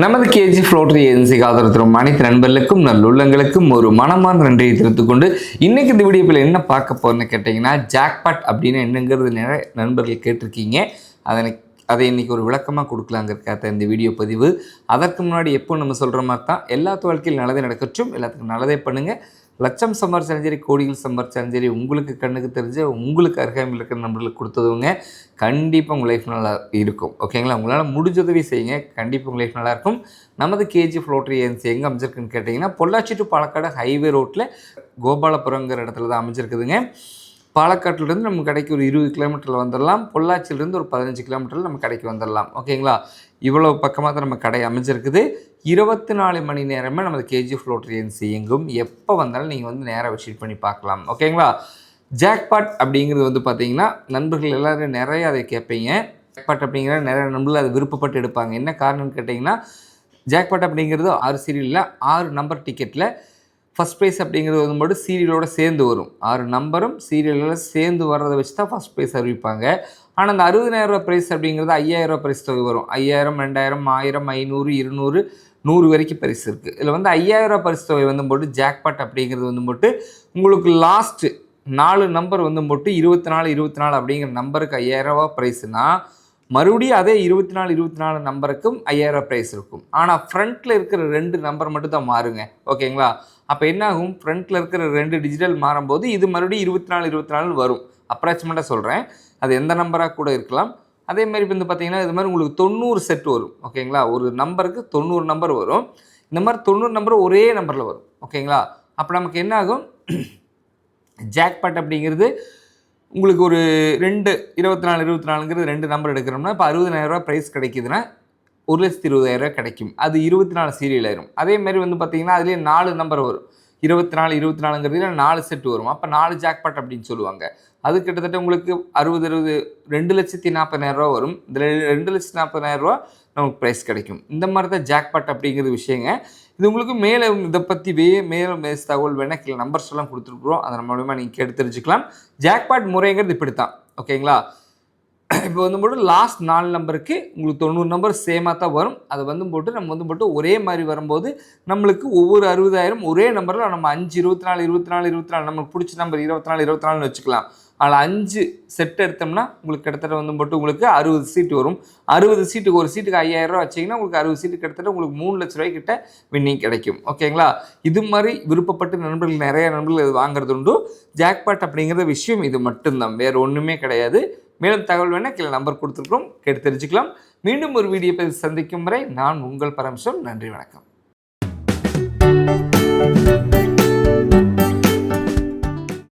நமது கேஜி ஃப்ளோட்டரி ஏஜென்சிக்கு ஆதரவு தரும் அனைத்து நண்பர்களுக்கும் நல்லுள்ளங்களுக்கும் ஒரு மனமான நன்றியை தெரிவித்துக் கொண்டு இன்னைக்கு இந்த வீடியோவில் என்ன பார்க்க போறேன்னு கேட்டிங்கன்னா, ஜாக்பாட் அப்படின்னு என்னங்கிறது நிறைய நண்பர்கள் கேட்டிருக்கீங்க. அதை இன்னைக்கு ஒரு விளக்கமாக கொடுக்கலாங்கிறக்காக இந்த வீடியோ பதிவு. அதற்கு முன்னாடி எப்போ நம்ம சொல்கிற மாதிரி தான், எல்லாத்து வாழ்க்கையில் நல்லதே நடக்கட்டும், எல்லாத்துக்கும் நல்லதே பண்ணுங்கள். லட்சம் சம்பாரிச்சாலும் சரி, கோடிகள் சம்பாரிச்சாலும் சரி, உங்களுக்கு கண்ணுக்கு தெரிஞ்ச உங்களுக்கு அருகாமையில் இருக்கிற நம்பர்களுக்கு கொடுத்ததுங்க கண்டிப்பாக உங்கள் லைஃப் நல்லா இருக்கும். ஓகேங்களா? உங்களால் முடிஞ்சதவே செய்யுங்க, கண்டிப்பாக உங்கள் லைஃப் நல்லாயிருக்கும். நமது கேஜி ஃப்ளோட்டரி ஏஜென்சி எங்கே அமைஞ்சிருக்குன்னு கேட்டிங்கன்னா, பொள்ளாச்சி டு பாலக்காடு ஹைவே ரோட்டில் கோபாலபுரங்கிற இடத்துல தான் அமைஞ்சிருக்குதுங்க. பாலக்காட்டிலேருந்து நம்ம கடைக்கு ஒரு 20 கிலோமீட்டரில் வந்துடலாம். பொள்ளாச்சியிலேருந்து ஒரு 15 கிலோமீட்டரில் நம்ம கடைக்கு வந்துடலாம். ஓகேங்களா? இவ்வளோ பக்கமாக தான் நம்ம கடை அமைஞ்சிருக்குது. 24 மணி நேரமே நமது கேஜி ஃப்ளோட்டரி ஏஜென்சி இயங்கும். எப்போ வந்தாலும் நீங்கள் வந்து நேராக விசிட் பண்ணி பார்க்கலாம். ஓகேங்களா? ஜாக்பாட் அப்படிங்கிறது வந்து பார்த்தீங்கன்னா, நண்பர்கள் எல்லோரும் நிறைய அதை கேட்பீங்க. ஜாக்பாட் அப்படிங்கிற நிறைய நண்பர்கள் அதை விருப்பப்பட்டு எடுப்பாங்க. என்ன காரணம்னு கேட்டிங்கன்னா, ஜாக்பாட் அப்படிங்கிறது 6 சீரியலில் 6 நம்பர் டிக்கெட்டில் ஃபஸ்ட் ப்ரைஸ் அப்படிங்கிறது வரும்போது சீரியலோடு சேர்ந்து வரும். 6 நம்பரும் சீரியலோடு சேர்ந்து வர்றதை வச்சு தான் ஃபஸ்ட் ப்ரைஸ் அறிவிப்பாங்க. ஆனால் அந்த 60,000 ப்ரைஸ் அப்படிங்கிறது 5,000 ப்ரைஸ் தொகை வரும். 5,000, 2,000, 1000, 500, 200, 100 வரைக்கும் பரிசு இருக்குது. இதில் வந்து 5,000 பரிசு தொகை வந்து போட்டு ஜாக்பாட் அப்படிங்கிறது வந்து போட்டு உங்களுக்கு லாஸ்ட்டு 4 நம்பர் வந்து போட்டு 24 அப்படிங்கிற நம்பருக்கு 5,000 ப்ரைஸுனா, மறுபடியும் அதே 24 நம்பருக்கும் 5,000 ப்ரைஸ் இருக்கும். ஆனால் ஃப்ரண்ட்டில் இருக்கிற 2 நம்பர் மட்டும் தான் மாறுங்க. ஓகேங்களா? அப்போ என்ன ஆகும், ஃப்ரண்ட்டில் இருக்கிற 2 டிஜிட்டல் மாறும்போது இது மறுபடியும் 24 வரும். அப்ராக்சிமேட்டாக சொல்கிறேன், அது எந்த நம்பராக கூட இருக்கலாம். அதே மாதிரி வந்து பார்த்திங்கன்னா, இது மாதிரி உங்களுக்கு 90 செட் வரும். ஓகேங்களா? ஒரு நம்பருக்கு 90 நம்பர் வரும். இந்த மாதிரி 90 நம்பர் ஒரே நம்பரில் வரும். ஓகேங்களா? அப்போ நமக்கு என்ன ஆகும், ஜாக்பாட் அப்படிங்கிறது உங்களுக்கு ஒரு 24 2 நம்பர் எடுக்கிறோம்னா, இப்போ 60,000 ப்ரைஸ் கிடைக்குதுன்னா 1,20,000 கிடைக்கும். அது 24 சீரியல் ஆயிரும். அதே மாதிரி வந்து பார்த்திங்கன்னா, அதுலேயே 4 நம்பர் வரும். 24 4 செட் வரும். அப்போ 4 ஜாக்பாட் அப்படின்னு சொல்லுவாங்க. அது கிட்டத்தட்ட உங்களுக்கு 60 2,40,000 வரும். இதில் 2,40,000 நமக்கு ப்ரைஸ் கிடைக்கும். இந்த மாதிரி தான் ஜாக்பாட் அப்படிங்கிற விஷயங்க. இது உங்களுக்கு மேலே இதை பற்றி மேலும் தகவல் வேணால் கீழே நம்பர்ஸ் எல்லாம் கொடுத்துருக்குறோம். அதன் மூலமாக நீங்கள் கேட்டு தெரிஞ்சுக்கலாம். ஜாக்பாட் முறைங்கிறது இப்படி தான். ஓகேங்களா? இப்போ வந்து போட்டு லாஸ்ட் 4 நம்பருக்கு உங்களுக்கு 90 நம்பர் சேமாக தான் வரும். அதை வந்து போட்டு நம்ம வந்து போட்டு ஒரே மாதிரி வரும்போது நம்மளுக்கு ஒவ்வொரு 60,000 ஒரே நம்பரில் நம்ம 5 24 நம்மளுக்கு பிடிச்ச நம்பர் 24 வச்சுக்கலாம். அதில் 5 செட் எடுத்தோம்னா உங்களுக்கு கிட்டத்தட்ட வந்து போட்டு உங்களுக்கு 60 சீட்டு வரும். 60 சீட்டுக்கு ஒரு சீட்டுக்கு 5,000 வச்சிங்கன்னா உங்களுக்கு 60 சீட்டு கிட்டத்தட்ட உங்களுக்கு 3 லட்ச ரூபாய் கிட்ட வின்னிங் கிடைக்கும். ஓகேங்களா? இது மாதிரி விருப்பப்பட்டு நண்பர்கள் நிறைய நண்பர்கள் இது வாங்குறது உண்டு. ஜாக்பாட் அப்படிங்கிற விஷயம் இது மட்டும்தான், வேறு ஒன்றுமே கிடையாது. மேலும் தகவல் வேணால் கீழே நம்பர் கொடுத்துருக்கோம், கேட்டு தெரிஞ்சுக்கலாம். மீண்டும் ஒரு வீடியோ சந்திக்கும் வரை நான் உங்கள் பரமேஸ்வரன். நன்றி, வணக்கம்.